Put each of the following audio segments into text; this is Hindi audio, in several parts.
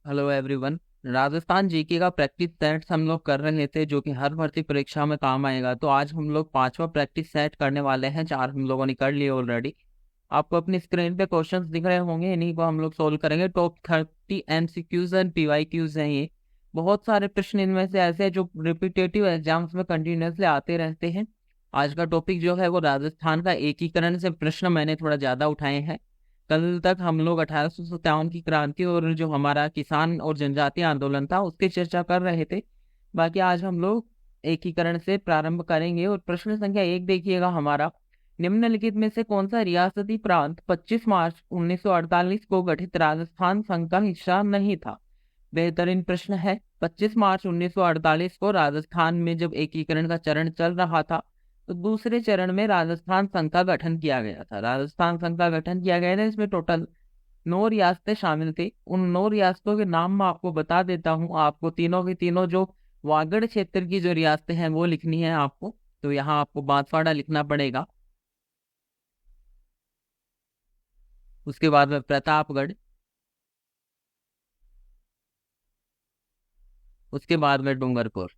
Hello everyone. राजस्थान जीके का प्रैक्टिस सेट हम लोग कर रहे थे जो कि हर भर्ती परीक्षा में काम आएगा। तो आज हम लोग पांचवा प्रैक्टिस सेट करने वाले हैं। चार हम लोगों ने कर लिए ऑलरेडी। आपको अपनी स्क्रीन पे क्वेश्चंस दिख रहे होंगे, इन्हीं को हम लोग सोल्व करेंगे। टॉप 30 एमसीक्यूज एंड पीवाईक्यूज हैं ये। बहुत सारे प्रश्न इनमें से ऐसे हैं जो रिपीटेटिव एग्जाम्स में कंटिन्यूसली आते रहते हैं। आज का टॉपिक जो है वो राजस्थान का एकीकरण से प्रश्न मैंने थोड़ा ज्यादा उठाए हैं। कल तक हम लोग 1857 की क्रांति और जो हमारा किसान और जनजातीय आंदोलन था उसकी चर्चा कर रहे थे। बाकी आज हम लोग एकीकरण से प्रारंभ करेंगे। और प्रश्न संख्या 1 देखिएगा हमारा। निम्नलिखित में से कौन सा रियासती प्रांत 25 मार्च 1948 को गठित राजस्थान संघ का हिस्सा नहीं था? बेहतरीन प्रश्न है। 25 मार्च 1948 को राजस्थान में जब एकीकरण का चरण चल रहा था तो दूसरे चरण में राजस्थान संघ का गठन किया गया था। राजस्थान संघ का गठन किया गया था। इसमें टोटल 9 रियासतें शामिल थी। उन 9 रियासतों के नाम मैं आपको बता देता हूँ। आपको तीनों की तीनों जो वागड़ क्षेत्र की जो रियासतें हैं वो लिखनी है आपको। तो यहाँ आपको बांसवाड़ा लिखना पड़ेगा। उसके बाद में प्रतापगढ़। उसके बाद में डूंगरपुर।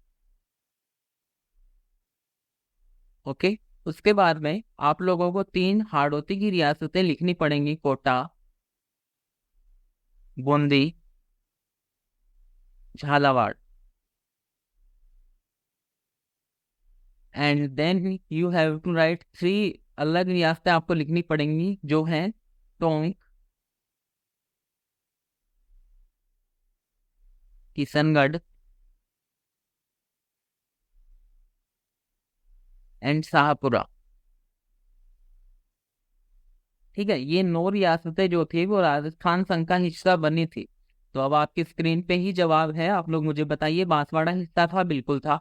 ओके। उसके बाद में आप लोगों को 3 हाड़ौती की रियासतें लिखनी पड़ेंगी। Kota, Bundi, Jhalawar. And then you have to write 3 अलग रियासतें आपको लिखनी पड़ेंगी जो हैं टोंक, किशनगढ़ एंड शाहपुरा। ठीक है, ये 9 रियासतें जो थी वो राजस्थान संघ का हिस्सा बनी थी। तो अब आपकी स्क्रीन पे ही जवाब है। आप लोग मुझे बताइए, बांसवाड़ा हिस्सा था? बिल्कुल था।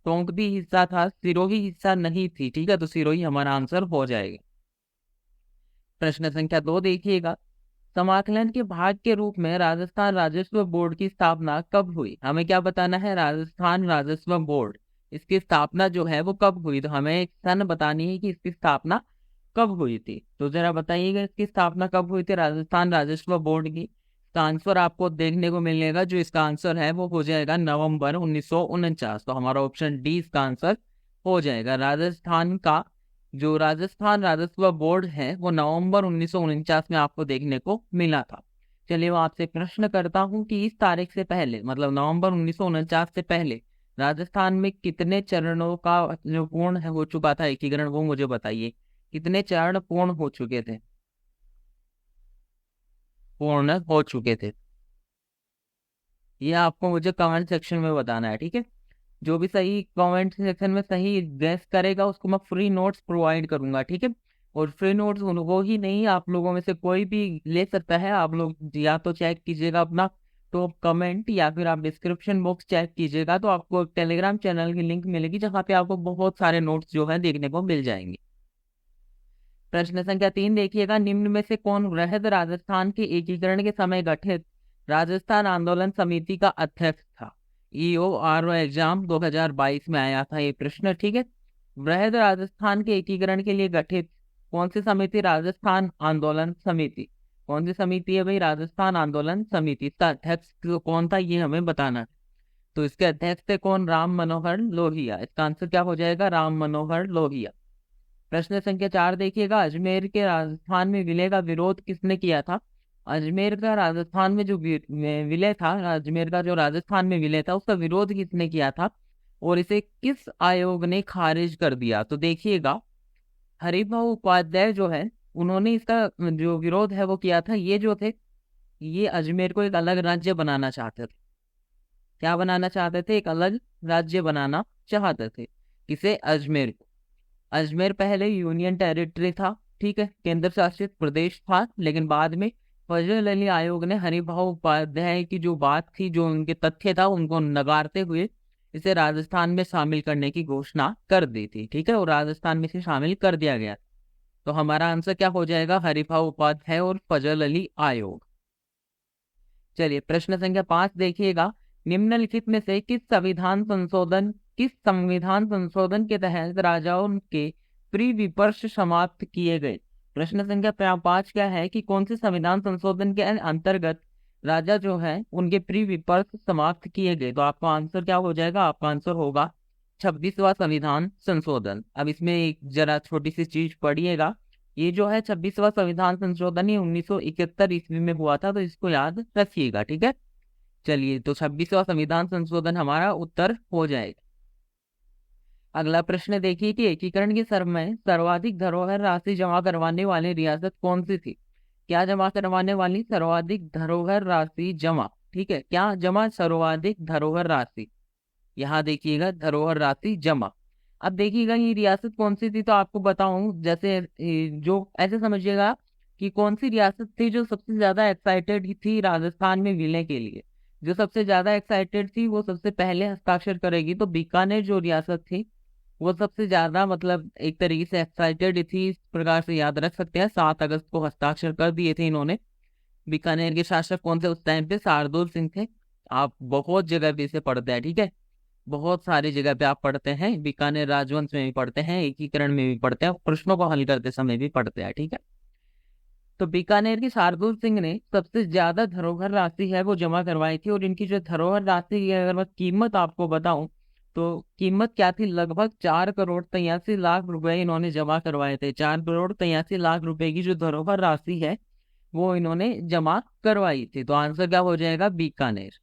टोंक भी हिस्सा था, सिरोही हिस्सा नहीं थी। ठीक है, तो सिरोही हमारा आंसर हो जाएगा। प्रश्न संख्या 2 देखिएगा। समाकलन के भाग के रूप में राजस्थान राजस्व बोर्ड की स्थापना कब हुई? हमें क्या बताना है? राजस्थान राजस्व बोर्ड, इसकी स्थापना जो है वो कब हुई? तो हमें एक सन बतानी है कि इसकी स्थापना कब हुई थी। तो जरा बताइएगा, इसकी स्थापना कब हुई थी राजस्थान राजस्व बोर्ड की? इसका आंसर आपको देखने को मिलेगा। जो इसका आंसर है वो हो जाएगा नवंबर 1949। तो हमारा ऑप्शन डी इसका आंसर हो जाएगा। राजस्थान का जो राजस्थान राजस्व बोर्ड है वो नवंबर 1949 में आपको देखने को मिला था। चलिए मैं आपसे प्रश्न करता हूँ कि इस तारीख से पहले, मतलब नवंबर 1949 से पहले राजस्थान में कितने चरणों का जो पूर्ण है हो चुका था एकीकरण, वो मुझे बताइए। कितने चरण पूर्ण हो चुके थे? पूर्ण हो चुके थे, ये आपको मुझे कमेंट सेक्शन में बताना है। ठीक है, जो भी सही कमेंट सेक्शन में सही गैस करेगा उसको मैं फ्री नोट्स प्रोवाइड करूंगा। ठीक है, और फ्री नोट्स वो ही नहीं, आप लोगों में से कोई भी ले सकता है। आप लोग या तो चेक कीजिएगा अपना टॉप कमेंट, या फिर आप डिस्क्रिप्शन बॉक्स चेक कीजिएगा तो आपको टेलीग्राम चैनल की लिंक मिलेगी जहाँ पे आपको बहुत सारे नोट्स जो है देखने को मिल जाएंगे। प्रश्न संख्या 3 देखिएगा। निम्न में से कौन वृहद राजस्थान के एकीकरण के समय गठित राजस्थान आंदोलन समिति का अध्यक्ष था? EORO एग्जाम 2022 में आया था ये प्रश्न। ठीक है, वृहद राजस्थान के एकीकरण के लिए गठित कौन सी समिति? राजस्थान आंदोलन समिति। कौन सी समिति है भाई? राजस्थान आंदोलन समिति। इसका अध्यक्ष कौन था ये हमें बताना है। तो इसके अध्यक्ष थे कौन? राम मनोहर लोहिया। इसका आंसर क्या हो जाएगा? राम मनोहर लोहिया। प्रश्न संख्या 4 देखिएगा। अजमेर के राजस्थान में विलय का विरोध किसने किया था? अजमेर का राजस्थान में जो विलय था, अजमेर का जो राजस्थान में विलय था उसका विरोध किसने किया था और इसे किस आयोग ने खारिज कर दिया? तो देखिएगा, हरिभाऊ उपाध्याय जो है उन्होंने इसका जो विरोध है वो किया था। ये जो थे, ये अजमेर को एक अलग राज्य बनाना चाहते थे। क्या बनाना चाहते थे? एक अलग राज्य बनाना चाहते थे। किसे? अजमेर को। अजमेर पहले यूनियन टेरिटरी था, ठीक है, केंद्र शासित प्रदेश था। लेकिन बाद में फजल अली आयोग ने हरिभाऊ उपाध्याय की जो बात थी, जो उनके तथ्य था, उनको नकारते हुए इसे राजस्थान में शामिल करने की घोषणा कर दी थी। ठीक है, और राजस्थान में इसे शामिल कर दिया गया। तो हमारा आंसर क्या हो जाएगा? हरिभाऊ उपाध्याय और फजल अली आयोग। चलिए प्रश्न संख्या 5 देखिएगा। निम्नलिखित में से किस संविधान संशोधन के तहत राजाओं के प्री विपर्श समाप्त किए गए? प्रश्न संख्या 5 क्या है कि कौन से संविधान संशोधन के अंतर्गत राजा जो है उनके प्री विपर्स समाप्त किए गए। तो आपका आंसर क्या हो जाएगा? आपका आंसर होगा 26वां संविधान संशोधन। अब इसमें एक जरा छोटी सी चीज पढ़िएगा, ये जो है 26वां संविधान संशोधन ये 1971 ईस्वी में हुआ था, तो इसको याद रखिएगा, ठीक है। चलिए, तो 26वां संविधान संशोधन हमारा उत्तर हो जाएगा। अगला प्रश्न देखिए कि एकीकरण के समय सर्वाधिक धरोहर राशि जमा करवाने वाली रियासत कौन सी थी? क्या जमा करवाने वाली? सर्वाधिक धरोहर राशि जमा, ठीक है, क्या जमा? सर्वाधिक धरोहर राशि। यहाँ देखिएगा धरोहर राशि जमा। अब देखिएगा ये रियासत कौन सी थी, तो आपको बताऊं, जैसे जो ऐसे समझिएगा कि कौन सी रियासत थी जो सबसे ज्यादा एक्साइटेड थी राजस्थान में विलय के लिए। जो सबसे ज्यादा एक्साइटेड थी वो सबसे पहले हस्ताक्षर करेगी, तो बीकानेर जो रियासत थी वो सबसे ज्यादा मतलब एक तरीके से एक्साइटेड थी, इस प्रकार से याद रख सकते हैं। 7 अगस्त को हस्ताक्षर कर दिए थे इन्होंने। बीकानेर के शासक कौन थे उस टाइम पे? शार्दुल सिंह थे। आप बहुत जगह पे इसे पढ़ते हैं, ठीक है, बहुत सारी जगह पे आप पढ़ते हैं, बीकानेर राजवंश में भी पढ़ते हैं, एकीकरण में भी पढ़ते हैं, प्रश्नों को हल करते समय भी पढ़ते हैं, ठीक है। तो बीकानेर की शार्दुल सिंह ने सबसे ज्यादा धरोहर राशि है वो जमा करवाई थी। और इनकी जो धरोहर राशि की अगर मैं कीमत आपको बताऊं तो कीमत क्या थी? लगभग 4 करोड़ 83 लाख रुपए इन्होंने जमा करवाए थे। 4 करोड़ 83 लाख रुपए की जो धरोहर राशि है वो इन्होंने जमा करवाई थी। तो आंसर क्या हो जाएगा? बीकानेर।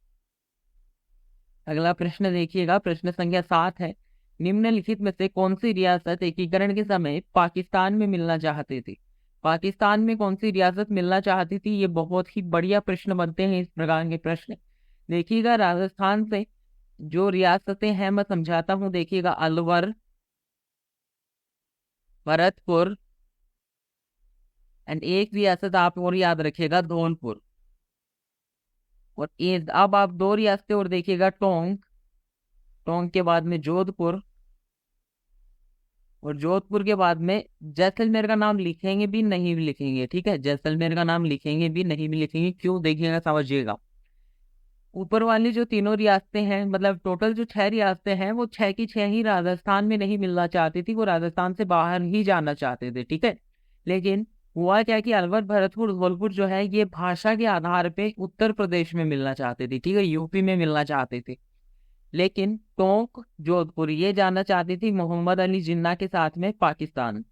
अगला प्रश्न देखिएगा, प्रश्न संख्या 7 है। निम्नलिखित में से कौन सी रियासत एकीकरण के समय पाकिस्तान में मिलना चाहती थी? पाकिस्तान में कौन सी रियासत मिलना चाहती थी? ये बहुत ही बढ़िया प्रश्न बनते हैं इस प्रकार के प्रश्न। देखिएगा राजस्थान से जो रियासतें हैं मैं समझाता हूँ। देखिएगा अलवर, भरतपुर, एंड एक रियासत आप और याद रखिएगा, धौलपुर। और ये अब आप 2 रियासतें और देखिएगा, टोंक, टोंक के बाद में जोधपुर, और जोधपुर के बाद में जैसलमेर का नाम लिखेंगे भी नहीं भी लिखेंगे, ठीक है, जैसलमेर का नाम लिखेंगे भी नहीं भी लिखेंगे। क्यों? देखिएगा, समझिएगा। ऊपर वाली जो तीनों रियासतें हैं, मतलब टोटल जो 6 रियासतें हैं, वो 6 की 6 ही राजस्थान में नहीं मिलना चाहती थी, वो राजस्थान से बाहर ही जाना चाहते थे, ठीक है। लेकिन हुआ क्या कि अलवर, भरतपुर, धौलपुर जो है ये भाषा के आधार पे उत्तर प्रदेश में मिलना चाहते थे, ठीक है, यूपी में मिलना चाहते थे। लेकिन टोंक, जोधपुर ये जाना चाहती थी मोहम्मद अली जिन्ना के साथ में पाकिस्तान।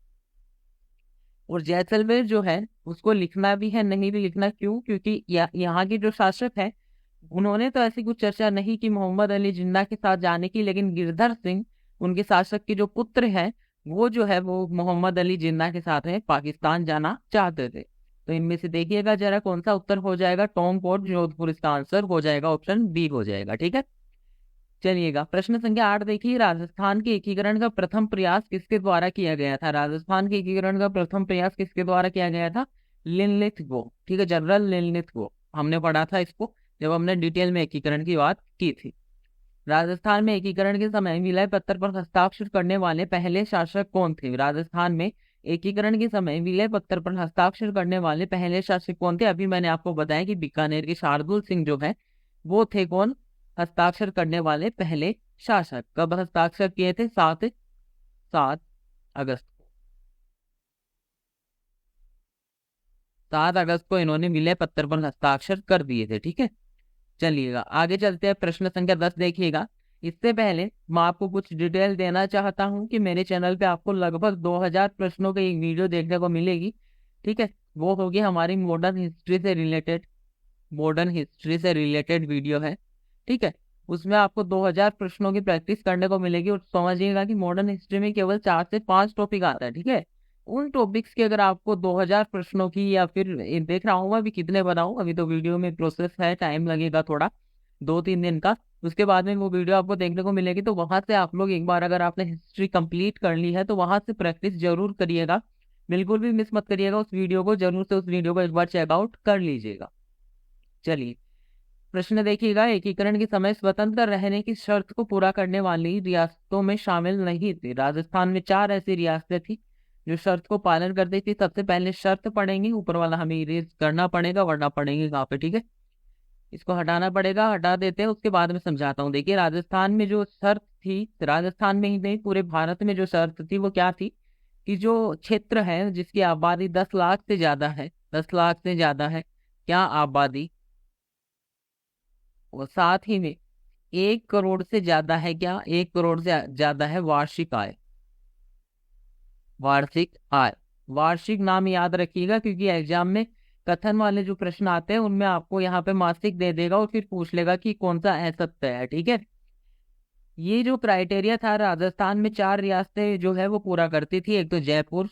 और जैसलमेर जो है उसको लिखना भी है नहीं भी लिखना। क्यों? क्योंकि यहाँ के जो शासक है उन्होंने तो ऐसी कुछ चर्चा नहीं की मोहम्मद अली जिन्ना के साथ जाने की, लेकिन गिरधर सिंह उनके शासक के जो पुत्र हैं वो जो है वो मोहम्मद अली जिन्ना के साथ में पाकिस्तान जाना चाहते थे। तो इनमें से देखिएगा जरा कौन सा उत्तर हो जाएगा? टोंक और जोधपुर इसका आंसर हो जाएगा, ऑप्शन बी हो जाएगा, ठीक है। चलिएगा प्रश्न संख्या 8 देखिए, राजस्थान के एकीकरण का प्रथम प्रयास किसके द्वारा किया गया था? राजस्थान के एकीकरण का प्रथम प्रयास किसके द्वारा किया गया था? लिनलिथ गो, ठीक है, जनरल लिनलिथ गो। हमने पढ़ा था इसको जब हमने डिटेल में एकीकरण की बात की थी। राजस्थान में एकीकरण के समय विलय पत्र पर हस्ताक्षर करने वाले पहले शासक कौन थे? राजस्थान में एकीकरण के समय विलय पत्र पर हस्ताक्षर करने वाले पहले शासक कौन थे? अभी मैंने आपको बताया कि बीकानेर के शार्दुल सिंह जो है वो थे कौन? हस्ताक्षर करने वाले पहले शासक। कब हस्ताक्षर किए थे? 7 अगस्त। 7 अगस्त को इन्होंने विलय पत्र पर हस्ताक्षर कर दिए थे, ठीक है। चलिएगा आगे चलते हैं, प्रश्न संख्या 10 देखिएगा। इससे पहले मैं आपको कुछ डिटेल देना चाहता हूं कि मेरे चैनल पे आपको लगभग 2000 प्रश्नों की एक वीडियो देखने को मिलेगी, ठीक है। वो होगी हमारी मॉडर्न हिस्ट्री से रिलेटेड वीडियो है, ठीक है। उसमें आपको 2000 प्रश्नों की प्रैक्टिस करने को मिलेगी। और समझिएगा कि मॉडर्न हिस्ट्री में केवल 4 से 5 टॉपिक आता है, ठीक है। उन टॉपिक्स की अगर आपको 2000 प्रश्नों की, या फिर देख रहा हूँ मैं अभी कितने बनाऊं, अभी तो वीडियो में प्रोसेस है, टाइम लगेगा थोड़ा, 2-3 दिन का। उसके बाद में वो वीडियो आपको देखने को मिलेगी। तो वहां से आप लोग एक बार अगर आपने हिस्ट्री कंप्लीट कर ली है तो वहां से प्रैक्टिस जरूर करिएगा, बिल्कुल भी मिस मत करिएगा उस वीडियो को। जरूर से उस वीडियो को एक बार चेकआउट कर लीजिएगा। चलिए प्रश्न देखिएगा, एकीकरण के समय स्वतंत्र रहने की शर्त को पूरा करने वाली रियासतों में शामिल नहीं थी। राजस्थान में 4 ऐसी रियासतें थी जो शर्त को पालन करती थी। सबसे पहले शर्त पढ़ेंगे, ऊपर वाला हमें इरेज करना पड़ेगा वरना पढ़ेंगे कहाँ पे, ठीक है। इसको हटाना पड़ेगा, हटा देते हैं, उसके बाद में समझाता हूँ। देखिए राजस्थान में जो शर्त थी, राजस्थान में ही नहीं पूरे भारत में जो शर्त थी वो क्या थी कि जो क्षेत्र है जिसकी आबादी 10 लाख से ज्यादा है, 10 लाख से ज्यादा है, क्या आबादी और साथ ही में 1 करोड़ से ज्यादा है क्या, 1 करोड़ से ज्यादा है वार्षिक आय। वार्षिक आय, वार्षिक नाम याद रखिएगा, क्योंकि एग्जाम में कथन वाले जो प्रश्न आते हैं उनमें आपको यहाँ पे मासिक दे देगा और फिर पूछ लेगा कि कौन सा असत्य है, ठीक है। ये जो क्राइटेरिया था राजस्थान में 4 रियासतें जो है वो पूरा करती थी, एक तो जयपुर,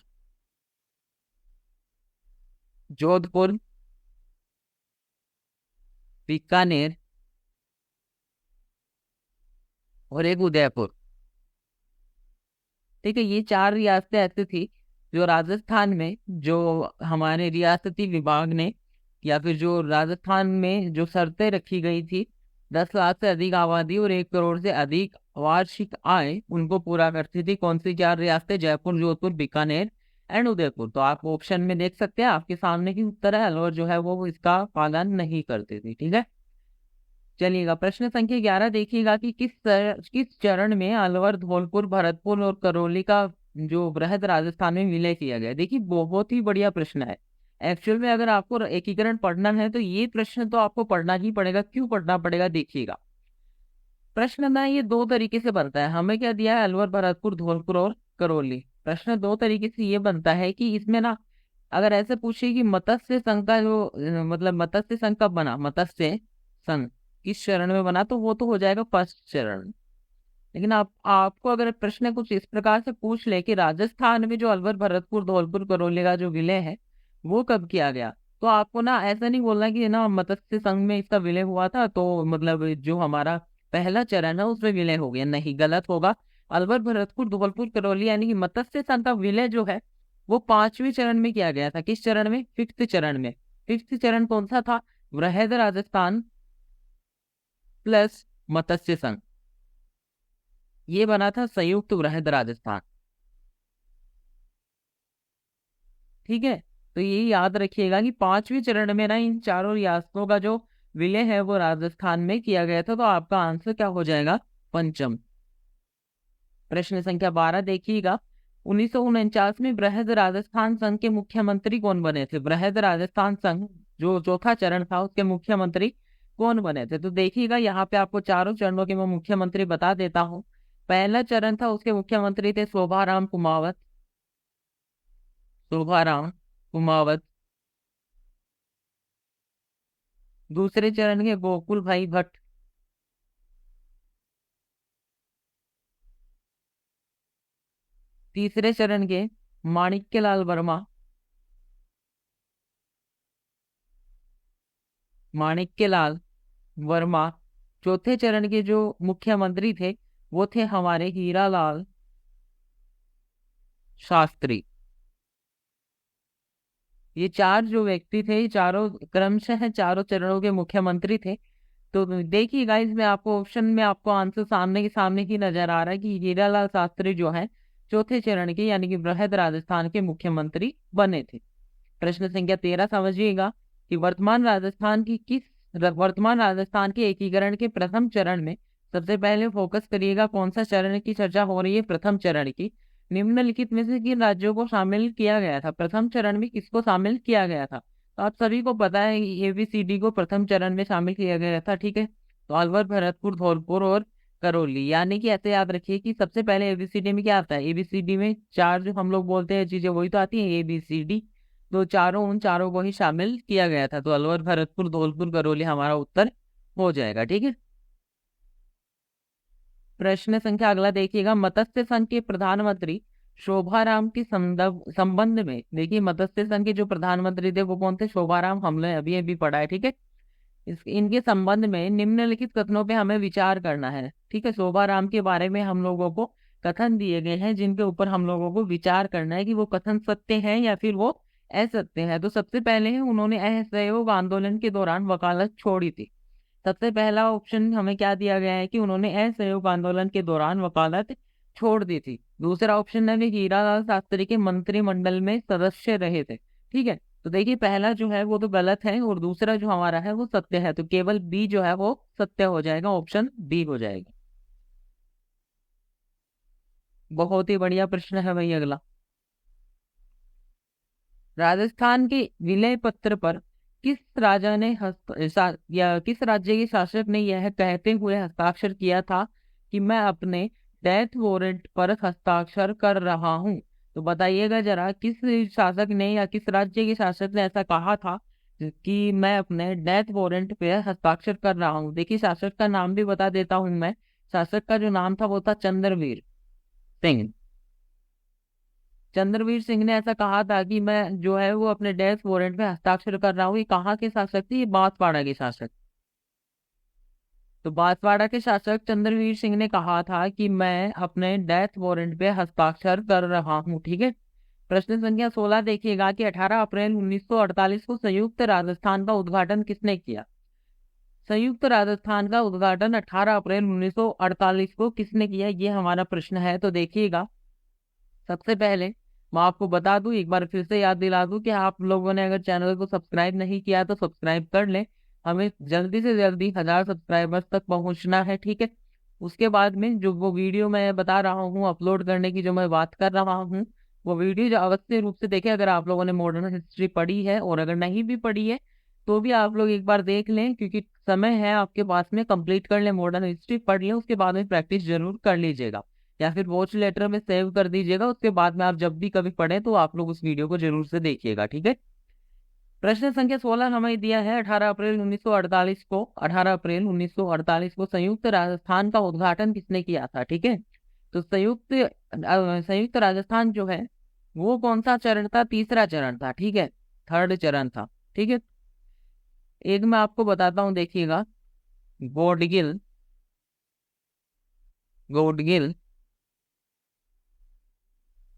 जोधपुर, बीकानेर और एक उदयपुर। ठीक है, ये 4 रियासतें ऐसी थी जो राजस्थान में, जो हमारे रियासती विभाग ने या फिर जो राजस्थान में जो शर्तें रखी गई थी, 10 लाख से अधिक आबादी और 1 करोड़ से अधिक वार्षिक आय, उनको पूरा करती थी। कौन सी 4 रियासतें? जयपुर, जोधपुर, बीकानेर एंड उदयपुर। तो आप ऑप्शन में देख सकते हैं, आपके सामने की उत्तर है, अलवर जो है वो इसका पालन नहीं करती थी, ठीक है। चलिएगा, प्रश्न संख्या 11 देखिएगा कि किस चरण में अलवर, धौलपुर, भरतपुर और करौली का जो बृहद राजस्थान में विलय किया गया। देखिए, बहुत ही बढ़िया प्रश्न है। एक्चुअल में अगर आपको एकीकरण पढ़ना है तो ये प्रश्न तो आपको पढ़ना ही पड़ेगा। क्यों पढ़ना पड़ेगा? देखिएगा, प्रश्न ना ये 2 तरीके से बनता है। हमें क्या दिया है? अलवर, भरतपुर, धौलपुर और करौली। प्रश्न 2 तरीके से ये बनता है कि इसमें ना, अगर ऐसे पूछे कि मत्स्य संघ का जो मतलब मत्स्य संघ कब बना, मत्स्य संघ किस चरण में बना, तो वो तो हो जाएगा फर्स्ट चरण। लेकिन आपको अगर प्रश्न कुछ इस प्रकार से पूछ ले कि राजस्थान में जो अलवर, भरतपुर, धौलपुर, करौली का जो विलय है वो कब किया गया, तो आपको ना ऐसा नहीं बोलना कि ना मत्स्य संघ में इसका विलय हुआ था, तो मतलब जो हमारा पहला चरण है उसमें विलय हो गया। नहीं, गलत होगा। अलवर, भरतपुर, धौलपुर, करौली यानी कि मत्स्य संघ का विलय जो है वो 5वें चरण में किया गया था। किस चरण में? 5th चरण में। 5th चरण कौन सा था? वृहद राजस्थान प्लस मत्स्य संघ, ये बना था संयुक्त वृहद राजस्थान, ठीक है। तो ये याद रखिएगा कि 5वें चरण में ना इन 4 रियासतों का जो विलय है वो राजस्थान में किया गया था। तो आपका आंसर क्या हो जाएगा? पंचम। प्रश्न संख्या 12 देखिएगा, 1949 में बृहद राजस्थान संघ के मुख्यमंत्री कौन बने थे? बृहद राजस्थान संघ जो चौथा चरण था उसके मुख्यमंत्री कौन बने थे? तो देखिएगा, यहाँ पे आपको 4 चरणों के मैं मुख्यमंत्री बता देता हूँ। पहला चरण था, उसके मुख्यमंत्री थे शोभाराम कुमावत, शोभाराम कुमावत। दूसरे चरण के गोकुल भाई भट्ट। तीसरे चरण के माणिक्यलाल वर्मा, माणिक्यलाल वर्मा। चौथे चरण के जो मुख्यमंत्री थे वो थे हमारे हीरालाल शास्त्री। ये 4 जो व्यक्ति थे, ये चारों क्रमशः 4 चरणों के मुख्यमंत्री थे। तो देखिए गाइस, में आपको ऑप्शन में आपको आंसर सामने के सामने ही नजर आ रहा है कि हीरालाल शास्त्री जो है चौथे चरण के यानी कि बृहद राजस्थान के मुख्यमंत्री बने थे। प्रश्न संख्या 13 समझिएगा कि वर्तमान राजस्थान के एकीकरण के प्रथम चरण में सबसे पहले फोकस करिएगा कौन सा चरण की चर्चा हो रही है? प्रथम चरण की। निम्नलिखित में से किन राज्यों को शामिल किया गया था? प्रथम चरण में किसको शामिल किया गया था? तो आप सभी को पता है ABCD को प्रथम चरण में शामिल किया गया था, ठीक है। तो अलवर, भरतपुर, धौलपुर और करौली, यानी कि ऐसे याद रखिए कि सबसे पहले ABCD में क्या आता है? ABCD में 4 जो हम लोग बोलते हैं चीजें वही तो आती है, ABCD। तो उन चारों को ही शामिल किया गया था। तो अलवर, भरतपुर, धौलपुर, करौली हमारा उत्तर हो जाएगा, ठीक है। प्रश्न संख्या अगला देखिएगा, मत्स्य संघ के प्रधानमंत्री शोभाराम के संबंध में। देखिए, मत्स्य संघ के जो प्रधानमंत्री थे वो कौन थे? शोभाराम। हमने अभी अभी पढ़ा है, ठीक है। इनके संबंध में निम्नलिखित कथनों पे हमें विचार करना है, ठीक है। शोभाराम के बारे में हम लोगों को कथन दिए गए हैं जिनके ऊपर हम लोगों को विचार करना है कि वो कथन सत्य हैं या फिर वो असत्य है। तो सबसे पहले उन्होंने असहयोग आंदोलन के दौरान वकालत छोड़ी थी। सबसे पहला ऑप्शन हमें क्या दिया गया है कि उन्होंने असहयोग आंदोलन के दौरान वकालत छोड़ दी थी। दूसरा ऑप्शन है कि हीरालाल शास्त्री के मंत्रिमंडल में सदस्य रहे थे, ठीक है। तो देखिए, पहला जो है वो तो गलत है और दूसरा जो हमारा है वो सत्य है। तो केवल बी जो है वो सत्य हो जाएगा, ऑप्शन बी हो जाएगा। बहुत ही बढ़िया प्रश्न है भाई अगला। राजस्थान के विलय पत्र पर किस राजा ने या किस राज्य के शासक ने यह कहते हुए हस्ताक्षर किया था कि मैं अपने डेथ वारंट पर हस्ताक्षर कर रहा हूं? तो बताइएगा जरा, किस शासक ने या किस राज्य के शासक ने ऐसा कहा था कि मैं अपने डेथ वारंट पे हस्ताक्षर कर रहा हूँ? देखिए, शासक का नाम भी बता देता हूं मैं। शासक का जो नाम था वो था चंद्रवीर सिंह। चंद्रवीर सिंह ने ऐसा कहा था कि मैं जो है वो अपने डेथ वारंट पे हस्ताक्षर कर रहा हूँ। ये कहाँ के शासक थे? ये बांसवाड़ा के शासक। तो बांसवाड़ा के शासक चंद्रवीर सिंह ने कहा था कि मैं अपने डेथ वारंट पे हस्ताक्षर कर रहा हूँ। ठीक है। प्रश्न संख्या 16 देखिएगा कि 18 अप्रैल 1948 को संयुक्त राजस्थान का उद्घाटन किसने किया? संयुक्त राजस्थान का उद्घाटन 18 अप्रैल 1948 को किसने किया, ये हमारा प्रश्न है। तो देखिएगा, सबसे पहले मैं आपको बता दूं, एक बार फिर से याद दिला दूं कि आप लोगों ने अगर चैनल को सब्सक्राइब नहीं किया तो सब्सक्राइब कर लें। हमें जल्दी से जल्दी 1000 सब्सक्राइबर्स तक पहुंचना है। ठीक है। उसके बाद में जो वो वीडियो मैं बता रहा हूँ अपलोड करने की, जो मैं बात कर रहा हूँ, वो वीडियो जो अवश्य रूप से देखें अगर आप लोगों ने मॉडर्न हिस्ट्री पढ़ी है, और अगर नहीं भी पढ़ी है तो भी आप लोग एक बार देख लें, क्योंकि समय है आपके पास में, कंप्लीट कर लें मॉडर्न हिस्ट्री, पढ़ लें, उसके बाद में प्रैक्टिस जरूर कर लीजिएगा, या फिर वॉच लेटर में सेव कर दीजिएगा। उसके बाद में आप जब भी कभी पढ़ें तो आप लोग उस वीडियो को जरूर से देखिएगा। ठीक है। प्रश्न संख्या 16 हमें दिया है 18 अप्रैल 1948 को, 18 अप्रैल 1948 को संयुक्त राजस्थान का उद्घाटन किसने किया था? ठीक है। तो संयुक्त राजस्थान जो है वो कौन सा चरण था? तीसरा चरण था। ठीक है। थर्ड चरण था। ठीक है। एक मैं आपको बताता हूं, देखिएगा। गॉडगिल, गॉडगिल,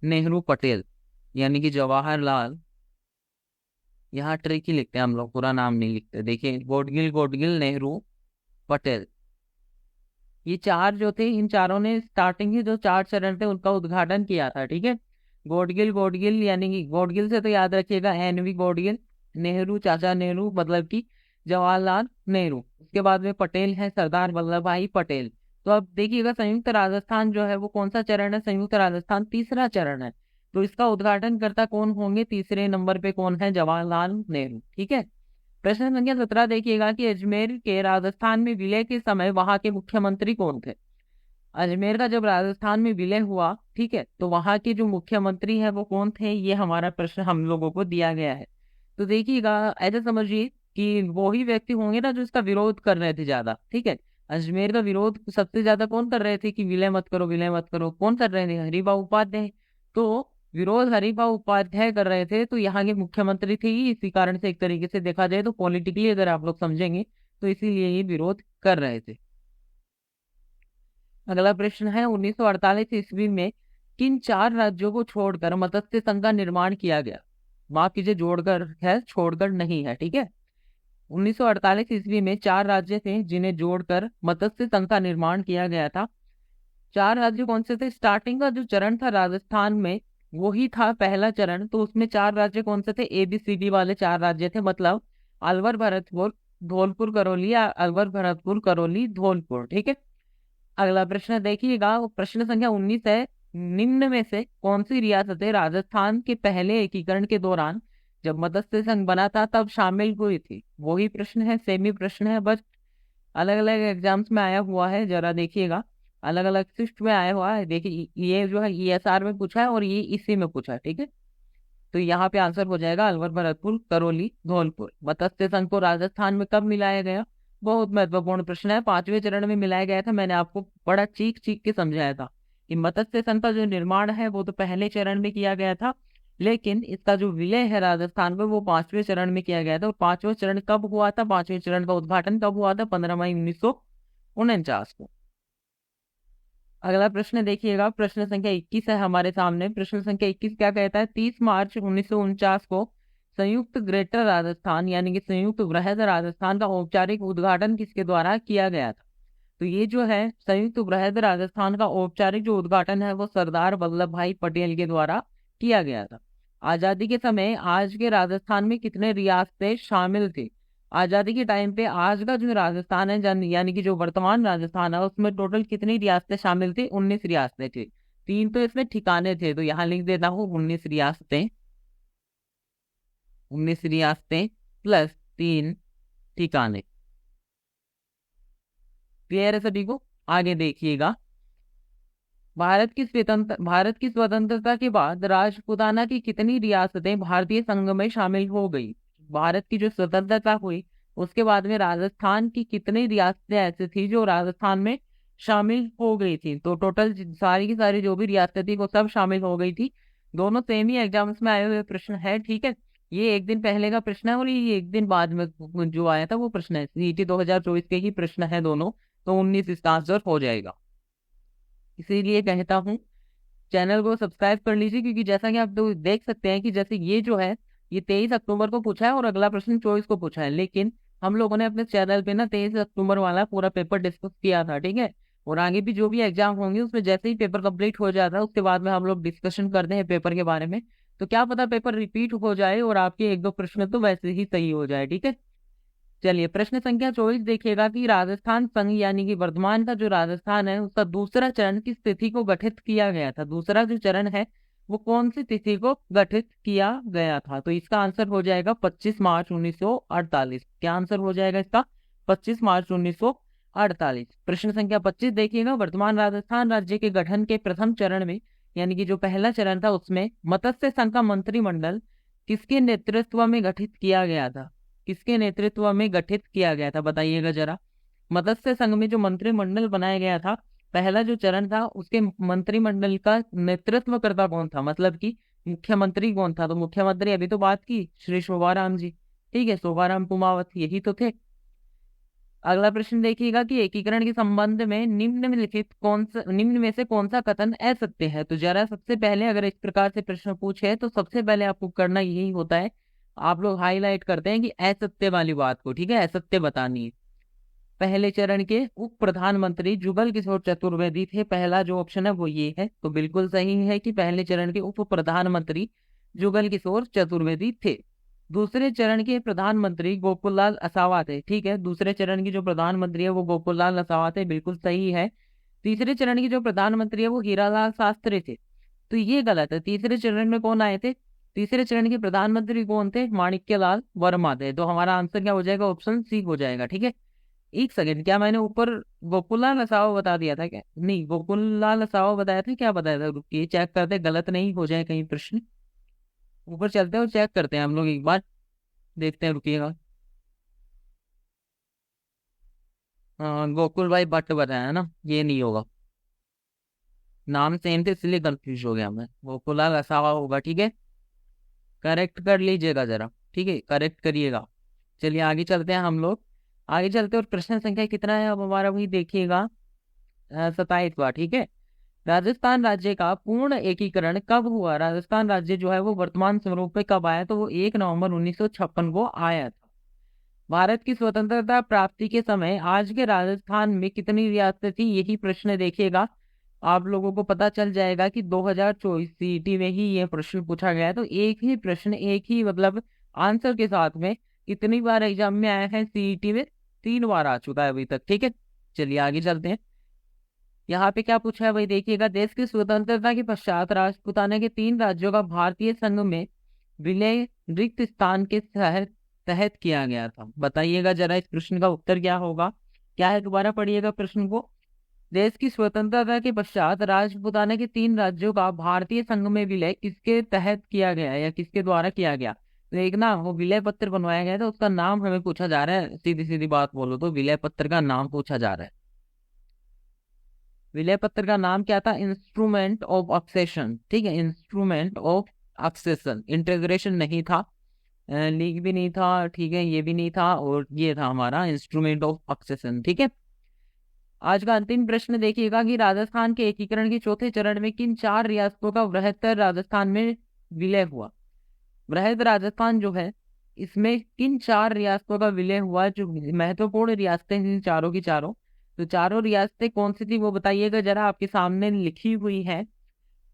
नेहरू, पटेल, यानी कि जवाहरलाल, यहाँ ट्रिक ही लिखते हैं हम लोग, पूरा नाम नहीं लिखते। देखिए, गॉडगिल, गॉडगिल, नेहरू, पटेल, ये चार जो थे, इन चारों ने स्टार्टिंग के जो 4 चरण थे उनका उद्घाटन किया था। ठीक है। गॉडगिल, गॉडगिल यानी कि गॉडगिल से तो याद रखिएगा एनवी गॉडगिल, नेहरू चाचा नेहरू, मतलब कि जवाहरलाल नेहरू। उसके बाद में पटेल है सरदार वल्लभ भाई पटेल। तो अब देखिएगा, संयुक्त राजस्थान जो है वो कौन सा चरण है? संयुक्त राजस्थान तीसरा चरण है। तो इसका उद्घाटन करता कौन होंगे? तीसरे नंबर पे कौन है? जवाहरलाल नेहरू। ठीक है। प्रश्न संख्या 17 देखिएगा कि अजमेर के राजस्थान में विलय के समय वहां के मुख्यमंत्री कौन थे? अजमेर का जब राजस्थान में विलय हुआ, ठीक है, तो वहां के जो मुख्यमंत्री है वो कौन थे? ये हमारा प्रश्न हम लोगों को दिया गया है। तो देखिएगा, ऐसे समझिए कि वो ही व्यक्ति होंगे ना जो इसका विरोध कर रहे थे ज्यादा। ठीक है। अजमेर का विरोध सबसे ज्यादा कौन कर रहे थे कि विलय मत करो, विलय मत करो? कौन कर रहे थे? हरिभाऊ उपाध्याय। तो विरोध हरिभाऊ उपाध्याय कर रहे थे, तो यहाँ के मुख्यमंत्री थे ही। इसी कारण से एक तरीके से देखा जाए तो पॉलिटिकली अगर आप लोग समझेंगे तो इसीलिए ये विरोध कर रहे थे। अगला प्रश्न है, 1948 ईस्वी में किन 4 राज्यों को छोड़कर मत्स्य संघ का निर्माण किया गया? माफ कीजिए, जोड़कर है, छोड़कर नहीं है। ठीक है। 1948 ईस्वी में 4 राज्य थे जिन्हें जोड़कर मत्स्य संघ का निर्माण किया गया था। 4 राज्य कौन से थे? स्टार्टिंग का जो चरण था राजस्थान में, वो ही था पहला चरण। तो उसमें 4 राज्य कौन से थे? ABCD वाले 4 राज्य थे, मतलब अलवर, भरतपुर, धौलपुर, करौली, या अलवर, भरतपुर, करौली, धौलपुर। ठीक है। अगला प्रश्न देखिएगा, वो प्रश्न संख्या 19 है, निम्न में से कौन सी रियासतें राजस्थान के पहले एकीकरण के दौरान, जब मत्स्य संघ बना था, तब शामिल हुई थी? वही प्रश्न है, सेमी प्रश्न है, बस अलग अलग एग्जाम्स में आया हुआ है। जरा देखिएगा, अलग अलग शिफ्ट में आया हुआ है। देखिए, ये जो है ESR में पूछा है और ये इसी में पूछा है। ठीक है। तो यहाँ पे आंसर हो जाएगा अलवर, भरतपुर, करौली, धौलपुर। मत्स्य संघ को राजस्थान में कब मिलाया गया? बहुत महत्वपूर्ण प्रश्न है। 5वें चरण में मिलाया गया था। मैंने आपको बड़ा चीख चीख के समझाया था कि मत्स्य संघ का जो निर्माण है वो तो पहले चरण में किया गया था, लेकिन इसका जो विलय है राजस्थान में वो 5वें चरण में किया गया था। और 5वां चरण कब हुआ था? 5वें चरण का उद्घाटन कब हुआ था? 15 मई 1949 को। अगला प्रश्न देखिएगा, प्रश्न संख्या 21 है हमारे सामने। प्रश्न संख्या 21 क्या कहता है? 30 मार्च 1949 को संयुक्त ग्रेटर राजस्थान यानी कि संयुक्त बृहद राजस्थान का औपचारिक उद्घाटन किसके द्वारा किया गया था? तो ये जो है संयुक्त बृहद राजस्थान का औपचारिक जो उद्घाटन है वो सरदार वल्लभ भाई पटेल के द्वारा किया गया था। आजादी के समय आज के राजस्थान में कितने रियासतें शामिल थी? आजादी के टाइम पे आज का जो राजस्थान है यानी कि जो वर्तमान राजस्थान है उसमें टोटल कितनी रियासतें शामिल थी? 19 रियासतें थी। 3 तो इसमें ठिकाने थे, तो यहाँ लिख देता हूँ 19 रियासतें, 19 रियासतें प्लस 3 ठिकाने। क्लियर है सभी को? आगे देखिएगा, भारत की स्वतंत्रता के बाद राजपूताना की कितनी रियासतें भारतीय संघ में शामिल हो गई? भारत की जो स्वतंत्रता हुई उसके बाद में राजस्थान की कितनी रियासतें ऐसी थी जो राजस्थान में शामिल हो गई थी? तो टोटल सारी की सारी जो भी रियासतें थी वो सब शामिल हो गई थी। दोनों सेम ही एग्जाम्स में आए हुए प्रश्न है, ठीक है। ये एक दिन पहले का प्रश्न है और ये एक दिन बाद में जो आया था वो प्रश्न है, सीईटी 2024 के ही प्रश्न है दोनों। तो 19 इसका आंसर हो जाएगा। इसीलिए कहता हूँ चैनल को सब्सक्राइब कर लीजिए, क्योंकि जैसा कि आप तो देख सकते हैं कि जैसे ये जो है ये 23 अक्टूबर को पूछा है और अगला प्रश्न 24 को पूछा है, लेकिन हम लोगों ने अपने चैनल पे ना 23 अक्टूबर वाला पूरा पेपर डिस्कस किया था, ठीक है। और आगे भी जो भी एग्जाम होंगे उसमें जैसे ही पेपर कंप्लीट हो जाता है उसके बाद में हम लोग डिस्कशन करते हैं पेपर के बारे में। तो क्या पता पेपर रिपीट हो जाए और आपके एक दो प्रश्न तो वैसे ही सही हो जाए, ठीक है। चलिए प्रश्न संख्या 24 देखिएगा कि राजस्थान संघ यानी कि वर्तमान का जो राजस्थान है उसका दूसरा चरण किस तिथि को गठित किया गया था? दूसरा जो चरण है वो कौन सी तिथि को गठित किया गया था? तो इसका आंसर हो जाएगा 25 मार्च 1948। क्या आंसर हो जाएगा इसका? 25 मार्च 1948। प्रश्न संख्या 25 देखिएगा, वर्तमान राजस्थान राज्य के गठन के प्रथम चरण में यानी कि जो पहला चरण था उसमें मत्स्य संघ का मंत्रिमंडल किसके नेतृत्व में गठित किया गया था? किसके नेतृत्व में गठित किया गया था बताइएगा जरा। मत्स्य संघ में जो मंत्रिमंडल बनाया गया था, पहला जो चरण था उसके मंत्रिमंडल का नेतृत्व करता कौन था, मतलब कि मुख्यमंत्री कौन था? तो मुख्यमंत्री अभी तो बात की श्री शोभाराम जी, ठीक है, शोभाराम कुमावत यही तो थे। अगला प्रश्न देखिएगा कि एकीकरण के संबंध में निम्न में से कौन सा कथन असत्य है? तो जरा सबसे पहले अगर इस प्रकार से प्रश्न पूछे तो सबसे पहले आपको करना यही होता है, आप लोग हाईलाइट करते हैं कि असत्य वाली बात को, ठीक है, असत्य बतानी है। पहले चरण के उप प्रधानमंत्री जुगल किशोर चतुर्वेदी थे, पहला जो ऑप्शन है वो ये है। तो बिल्कुल सही है कि पहले चरण के उप प्रधानमंत्री जुगल किशोर चतुर्वेदी थे। दूसरे चरण के प्रधानमंत्री गोकुललाल असावा थे, ठीक है, दूसरे चरण की जो प्रधानमंत्री है वो गोकुललाल असावा थे, बिल्कुल सही है। तीसरे चरण की जो प्रधानमंत्री है वो हीरालाल शास्त्री थे, तो ये गलत है। तीसरे चरण में कौन आए थे? तीसरे चरण के प्रधानमंत्री कौन थे? माणिक्यलाल वर्मा थे। तो हमारा आंसर क्या हो जाएगा? ऑप्शन सी हो जाएगा, ठीक है। एक सेकंड, क्या मैंने ऊपर गोकुललाल असावा बता दिया था क्या? नहीं, गोकुललाल असावा बताया था, क्या बताया था? रुकिए चेक करते, गलत नहीं हो जाए कहीं प्रश्न। ऊपर चलते हैं और चेक करते हैं हम लोग एक बार, देखते हैं, रुकिएगा। गोकुल भाई भट्ट बताया है ना, ये नहीं होगा, नाम सेम थे इसलिए कंफ्यूज हो गया मैं। गोकुललाल असावा होगा, ठीक है, करेक्ट कर लीजिएगा जरा, ठीक है, करेक्ट करिएगा। चलिए आगे चलते हैं हम लोग, आगे चलते हैं। और प्रश्न संख्या कितना है अब हमारा, वही देखिएगा, 27वां, ठीक है। राजस्थान राज्य का पूर्ण एकीकरण कब हुआ? राजस्थान राज्य जो है वो वर्तमान स्वरूप में कब आया? तो वो 1 नवंबर 1956 को आया था। भारत की स्वतंत्रता प्राप्ति के समय आज के राजस्थान में कितनी रियासतें थी? यही प्रश्न देखिएगा, आप लोगों को पता चल जाएगा कि 2024 सीईटी में ही ये प्रश्न पूछा गया है। तो एक ही प्रश्न एक ही मतलब आंसर के साथ में कितनी बार एग्जाम में आया है सीईटी में? 3 बार आ चुका है अभी तक, ठीक है। चलिए आगे चलते हैं, यहाँ पे क्या पूछा है भाई देखिएगा, देश की स्वतंत्रता के पश्चात राजपूताना के 3 राज्यों का भारतीय संघ में विलय रिक्त स्थान के तहत किया गया था। बताइएगा जरा इस प्रश्न का उत्तर क्या होगा? क्या है, दोबारा पढ़िएगा प्रश्न को। देश की स्वतंत्रता के पश्चात राजपूताना के 3 राज्यों का भारतीय संघ में विलय किसके तहत किया गया या किसके द्वारा किया गया? तो एक ना वो विलय पत्र बनवाया गया था, उसका नाम हमें पूछा जा रहा है, सीधी सीधी बात बोलो तो विलय पत्र का नाम पूछा जा रहा है। विलय पत्र का नाम क्या था? इंस्ट्रूमेंट ऑफ ऑक्सेशन, ठीक है, इंस्ट्रूमेंट ऑफ ऑक्सेशन। इंटीग्रेशन नहीं था, लीग भी नहीं था, ठीक है, ये भी नहीं था, और ये था हमारा इंस्ट्रूमेंट ऑफ ऑक्सेशन, ठीक है। आज का अंतिम प्रश्न देखिएगा कि राजस्थान के एकीकरण के चौथे चरण में किन 4 रियासतों का बृहत्तर राजस्थान में विलय हुआ? बृहद राजस्थान जो है इसमें किन 4 रियासतों का विलय हुआ? जो महत्वपूर्ण रियासतें थी चारों की चारों, तो चारों रियासतें कौन सी थी वो बताइएगा जरा, आपके सामने लिखी हुई है।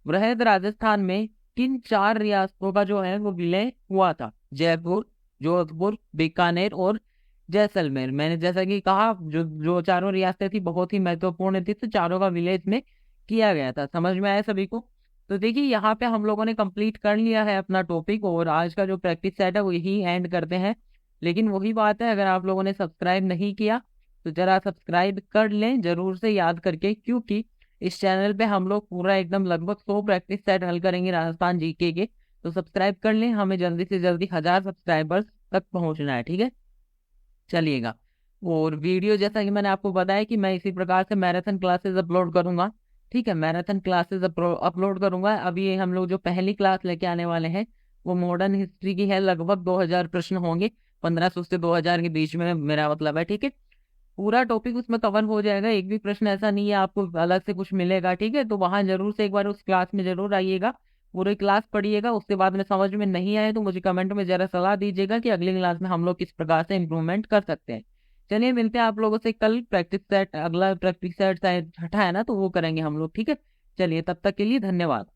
बृहद राजस्थान में किन 4 रियासतों का जो है वो विलय हुआ था? जयपुर, जोधपुर, बीकानेर और जैसलमेर। मैंने जैसा कि कहा जो जो चारों रियासतें थी बहुत ही महत्वपूर्ण थी, तो चारों का विलय इसमें किया गया था। समझ में आया सभी को? तो देखिए यहाँ पे हम लोगों ने कंप्लीट कर लिया है अपना टॉपिक, और आज का जो प्रैक्टिस सेट है वो यही एंड करते हैं। लेकिन वही बात है, अगर आप लोगों ने सब्सक्राइब नहीं किया तो जरा सब्सक्राइब कर लें जरूर से, याद करके, क्योंकि इस चैनल पे हम लोग पूरा एकदम लगभग 100 प्रैक्टिस सेट हल करेंगे राजस्थान जीके के। तो सब्सक्राइब कर लें, हमें जल्दी से जल्दी 1000 सब्सक्राइबर्स तक पहुंचना है, ठीक है। चलिएगा। और वीडियो जैसा कि मैंने आपको बताया कि मैं इसी प्रकार से मैराथन क्लासेस अपलोड करूंगा, ठीक है। मैराथन क्लासेस अपलोड करूंगा। अभी हम लोग जो पहली क्लास लेके आने वाले हैं वो मॉडर्न हिस्ट्री की है, लगभग 2000 प्रश्न होंगे, 1500 से 2000 के बीच में मेरा मतलब है, ठीक है। पूरा टॉपिक उसमें कवर हो जाएगा, एक भी प्रश्न ऐसा नहीं है आपको अलग से कुछ मिलेगा, ठीक है। तो वहां जरूर से एक बार उस क्लास में जरूर आइएगा, पूरी क्लास पढ़िएगा। उसके बाद में समझ में नहीं आए तो मुझे कमेंट में जरा सलाह दीजिएगा कि अगली क्लास में हम लोग किस प्रकार से इम्प्रूवमेंट कर सकते हैं। चलिए, मिलते हैं आप लोगों से कल। प्रैक्टिस सेट, अगला प्रैक्टिस सेट शायद छठा है ना, तो वो करेंगे हम लोग, ठीक है। चलिए, तब तक के लिए धन्यवाद।